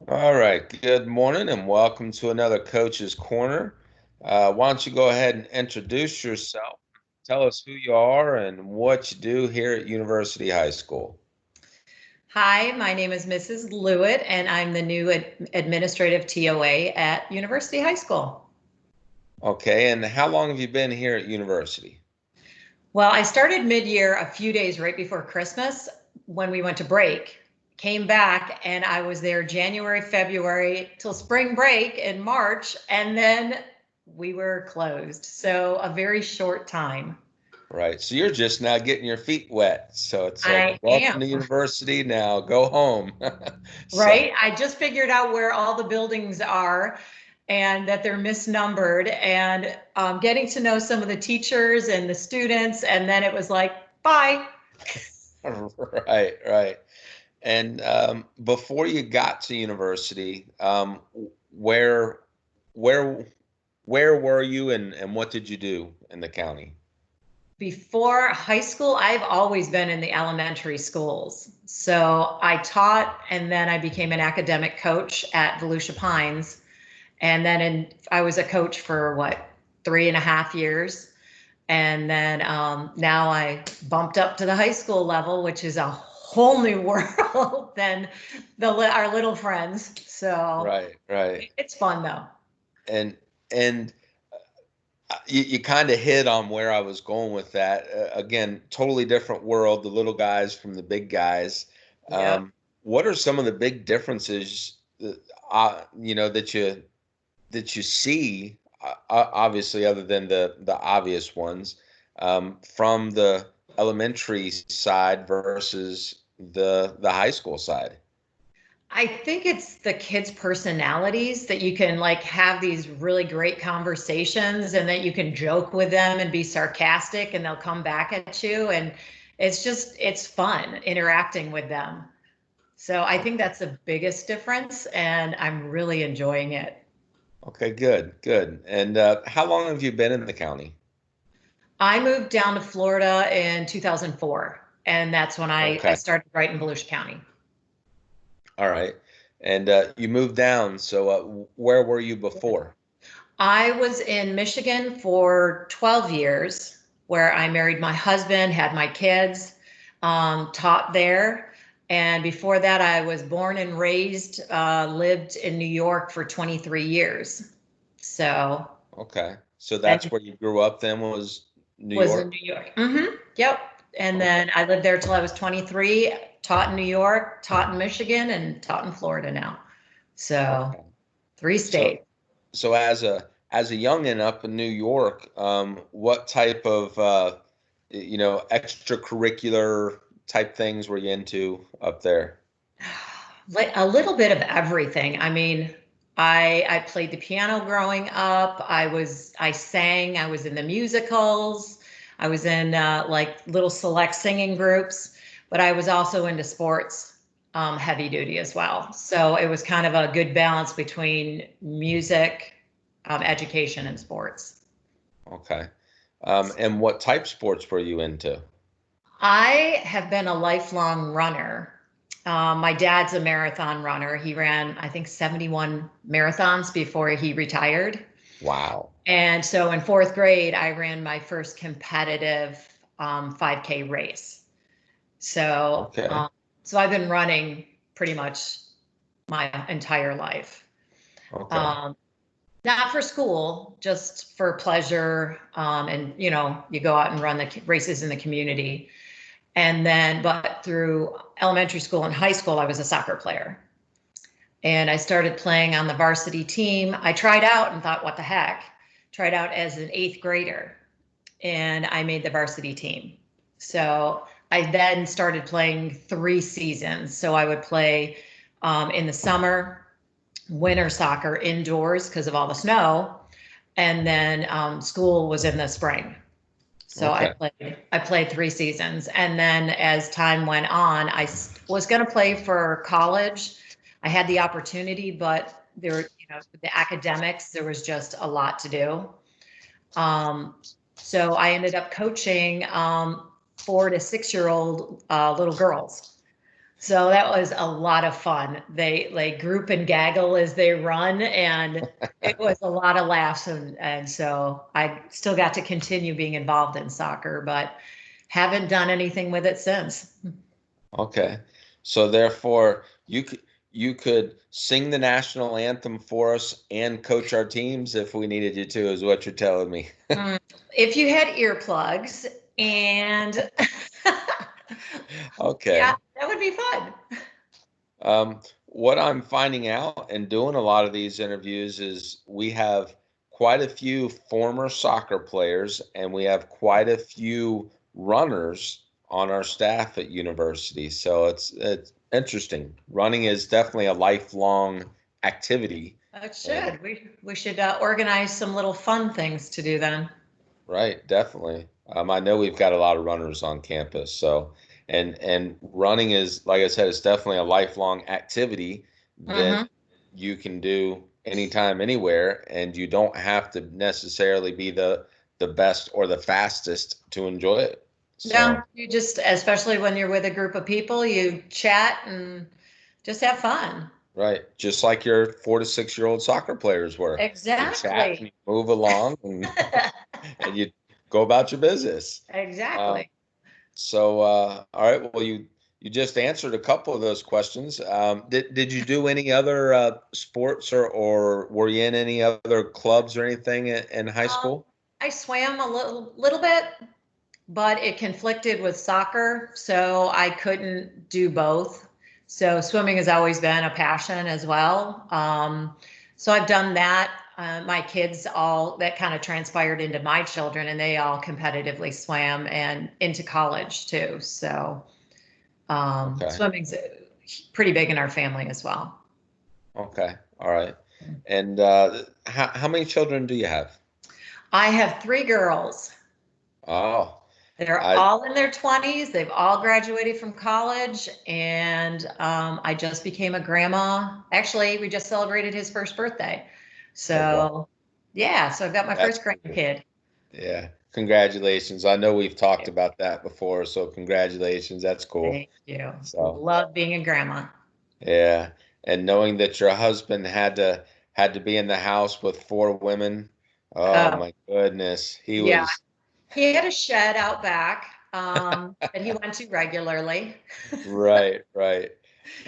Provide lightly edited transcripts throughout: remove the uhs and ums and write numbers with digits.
All right. Good morning and welcome to another Coach's Corner. Why don't you go ahead and introduce yourself? Tell us who you are and what you do here at University High School. Hi, my name is Mrs. Lewitt, and I'm the new administrative TOA at University High School. Okay. And how long have you been here at University? Well, I started mid-year a few days right before Christmas when we went to break. Came back and I was there January, February till spring break in March, and then we were closed. So a very short time. Right. So you're just now getting your feet wet. So it's like, I welcome am. to university. Now go home. So, Right? I just figured out where all the buildings are and that they're misnumbered and getting to know some of the teachers and the students. And then it was like, bye. right, right. And before you got to university, where, where, where were you and what did you do in the county? Before high school, I've always been in the elementary schools. So I taught and then I became an academic coach at Volusia Pines. And then I was a coach for what, 3.5 years. And then now I bumped up to the high school level, which is a whole new world than our little friends. So Right, right. it's fun though. And and you kind of hit on where I was going with that. Again, totally different world, the little guys from the big guys. Yep. What are some of the big differences that you see, obviously, other than the obvious ones, from the elementary side versus the high school side? I think it's the kids' personalities that you can like have these really great conversations and that you can joke with them and be sarcastic and they'll come back at you. And it's fun interacting with them. So I think Okay. that's the biggest difference and I'm really enjoying it. Okay, good, good. And how long have you been in the county? I moved down to Florida in 2004, and that's when I Okay, started right in Volusia County. all right. And you moved down, so where were you before? I was in Michigan for 12 years, where I married my husband, had my kids, taught there. And before that, I was born and raised, lived in New York for 23 years. So, Okay, so that's and where you grew up then was New was in York? New York. Yep. And Okay, then I lived there till I was 23, taught in New York, taught in Michigan, and taught in Florida now. So okay. three So states. so as a youngin' up in New York, what type of extracurricular type things were you into up there? Like a little bit of everything. I mean, I played the piano growing up. I sang. I was in the musicals. I was in like little select singing groups, but I was also into sports, heavy duty as well. So it was kind of a good balance between music, education, and sports. Okay. And what type sports were you into? I have been a lifelong runner. My dad's a marathon runner. He ran, I think, 71 marathons before he retired. Wow. And so in fourth grade, I ran my first competitive 5K race. So, Okay. so I've been running pretty much my entire life. Okay. Um, Not for school, just for pleasure. And, you go out and run the races in the community. And then, but through elementary school and high school, I was a soccer player. And I started playing on the varsity team. I tried out and thought, what the heck? Tried out as an eighth grader and I made the varsity team. So I then started playing 3 seasons. So I would play in the summer, winter soccer indoors because of all the snow. And then school was in the spring. So Okay. I played 3 seasons, and then as time went on, was going to play for college. I had the opportunity, but the academics, there was just a lot to do. Um, so I ended up coaching 4 to 6 year old little girls. So that was a lot of fun. They like group and gaggle as they run, and it was a lot of laughs. And so I still got to continue being involved in soccer, but haven't done anything with it since. Okay. So therefore, you could sing the national anthem for us and coach our teams if we needed you to, is what you're telling me. Mm. If you had earplugs and yeah, Okay. that would be fun. What I'm finding out and doing a lot of these interviews is we have quite a few former soccer players and we have quite a few runners on our staff at university. So it's interesting. Running is definitely a lifelong activity. It And should. We should organize some little fun things to do then. right, definitely. I know we've got a lot of runners on campus, so and running is, like I said, it's definitely a lifelong activity that Hmm. you can do anytime, anywhere, and you don't have to necessarily be the best or the fastest to enjoy it. Yeah, So, you just, especially when you're with a group of people, you chat and just have fun. right, just like your 4 to 6 year old soccer players were. You chat and Exactly. you move along and you go about your business. Um, Exactly. So, all right. Well, you just answered a couple of those questions. Did you do any other sports or were you in any other clubs or anything in high Um, school? I swam a little bit, but it conflicted with soccer, so I couldn't do both. So swimming has always been a passion as well. So I've done that. My kids all that kind of transpired into my children, and they all competitively swam and into college too. So Okay. swimming's pretty big in our family as well. Okay. All right. And how many children do you have? I have three girls. Oh, They're I all in their 20s. They've all graduated from college, and I just became a grandma. Actually, we just celebrated his first birthday. oh wow, So, yeah, so I've got my that's first cool. grandkid. Yeah. Congratulations. I know we've talked Yeah, about that before, so congratulations. That's cool. thank you. So. Love being a grandma. Yeah, and knowing that your husband had to be in the house with 4 women, oh Oh, my goodness, he yeah. was He had a shed out back that he went to regularly. right, right,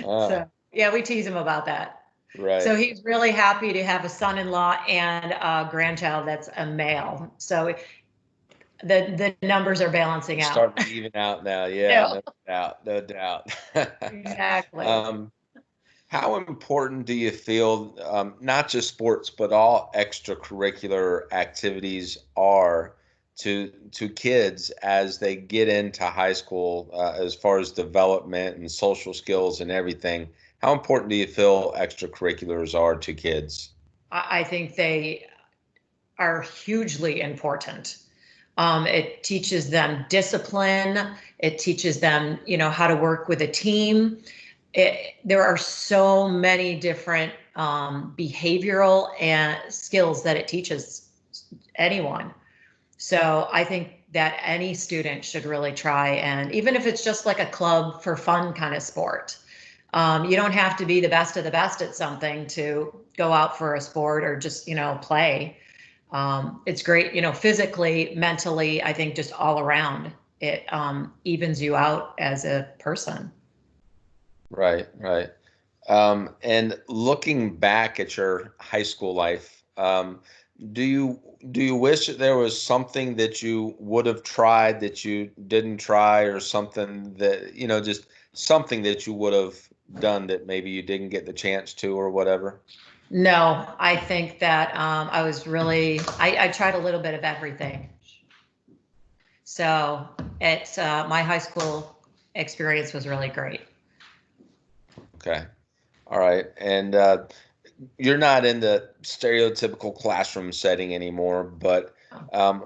So, ah, yeah, we tease him about that. So right. he's really happy to have a son-in-law and a grandchild that's a male. So the numbers are balancing It's out. starting to even out now. Yeah, No, no doubt, no doubt. exactly. Um, how important do you feel, not just sports, but all extracurricular activities are to kids as they get into high school, as far as development and social skills and everything? How important do you feel extracurriculars are to kids? I think they are hugely important. It teaches them discipline. It teaches them, how to work with a team. There are so many different behavioral and skills that it teaches anyone. So I think that any student should really try, and even if it's just like a club for fun kind of sport, you don't have to be the best of the best at something to go out for a sport or just play. It's great, physically, mentally. I think just all around it evens you out as a person. Right, right. And looking back at your high school life, do you do you wish that there was something that you would have tried that you didn't try, or something that, just something that you would have done that maybe you didn't get the chance to, or whatever? No, I think that I was really I tried a little bit of everything. So it's my high school experience was really great. Okay. All right. And you're not in the stereotypical classroom setting anymore, but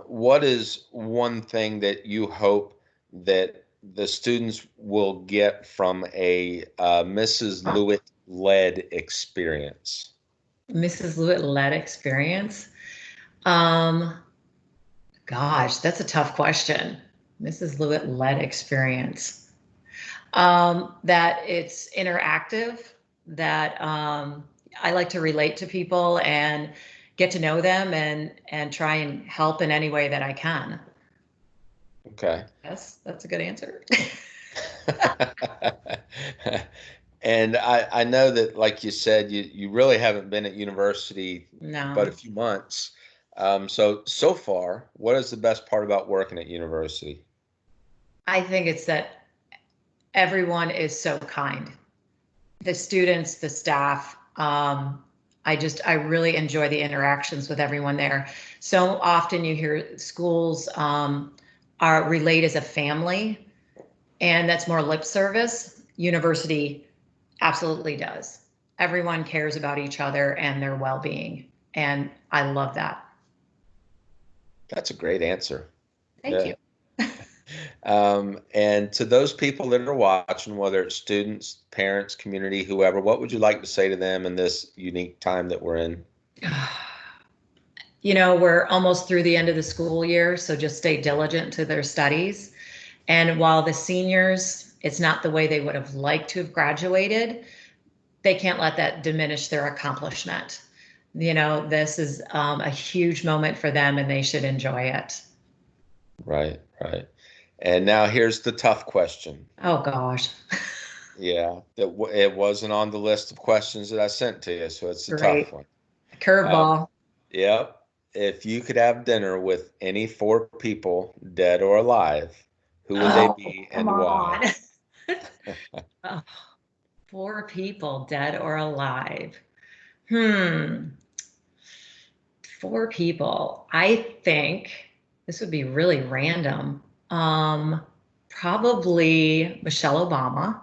what is one thing that you hope that the students will get from a Mrs. Lewitt led experience? Mrs. Lewitt led experience. Um, Gosh, that's a tough question. Mrs. Lewitt led experience. That it's interactive, that I like to relate to people and get to know them and try and help in any way that I can. Okay. Yes, that's a good answer. And I know that, like you said, you really haven't been at university but a No, few months. So far, what is the best part about working at university? I think it's that everyone is so kind. The students, the staff. I really enjoy the interactions with everyone there. So often you hear schools are relayed as a family, and that's more lip service. University absolutely does. Everyone cares about each other and their well-being, and I love that. That's a great answer. Thank Yeah. you. And to those people that are watching, whether it's students, parents, community, whoever, what would you like to say to them in this unique time that we're in? You know, we're almost through the end of the school year, so just stay diligent to their studies. And while the seniors, it's not the way they would have liked to have graduated, they can't let that diminish their accomplishment. You know, this is a huge moment for them and they should enjoy it. Right, right. And now here's the tough question. Oh, gosh. Yeah, it wasn't on the list of questions that I sent to you, so it's a tough Great. one. Um, Curveball. yep. If you could have dinner with any four people, dead or alive, who would they Oh, be come and why? on. Oh, four people, dead or alive. Hmm. Four people. I think this would be really random. Probably Michelle Obama,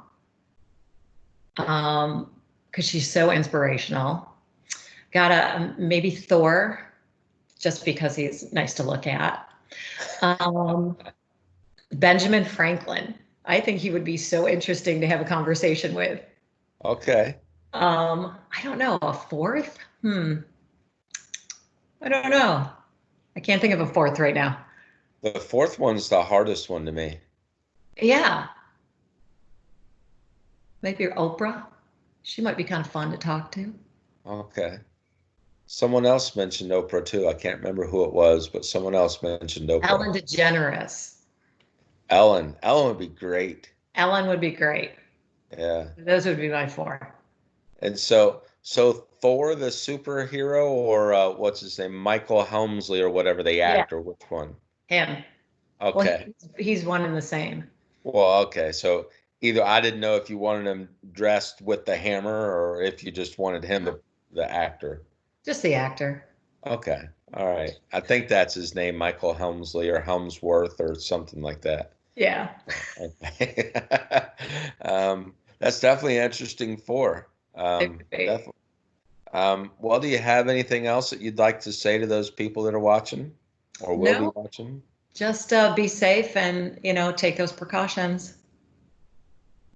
because she's so inspirational. Gotta maybe Thor, just because he's nice to look at. Um, Benjamin Franklin. I think he would be so interesting to have a conversation with. Okay. I don't know, a fourth? I don't know. I can't think of a fourth right now. The fourth one's the hardest one to me. Yeah, maybe Oprah. She might be kind of fun to talk to. Okay. Someone else mentioned Oprah too. I can't remember who it was, but someone else mentioned Oprah. Ellen DeGeneres. Ellen. Ellen would be great. Ellen would be great. Yeah. Those would be my four. And so Thor the superhero, or what's his name? Michael Helmsley or whatever, the Yeah, actor, which one? him. Well, Okay. he's one and the same. Well, okay. So either I didn't know if you wanted him dressed with the hammer or if you just wanted him the actor. Just the actor. Okay. All right. I think that's his name, Michael Helmsley or Helmsworth or something like that. Yeah. Okay. That's definitely interesting for. It would be. Definitely. Well, do you have anything else that you'd like to say to those people that are watching or will be No, watching? just be safe and, take those precautions.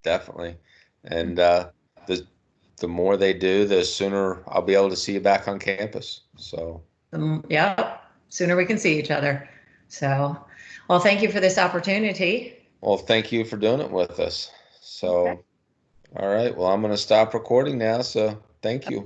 Definitely. And the the more they do, the sooner I'll be able to see you back on campus. So, Yeah, sooner we can see each other. So, well, thank you for this opportunity. well, thank you for doing it with us. Okay. So, all right. Well, I'm going to stop recording now. So, thank you.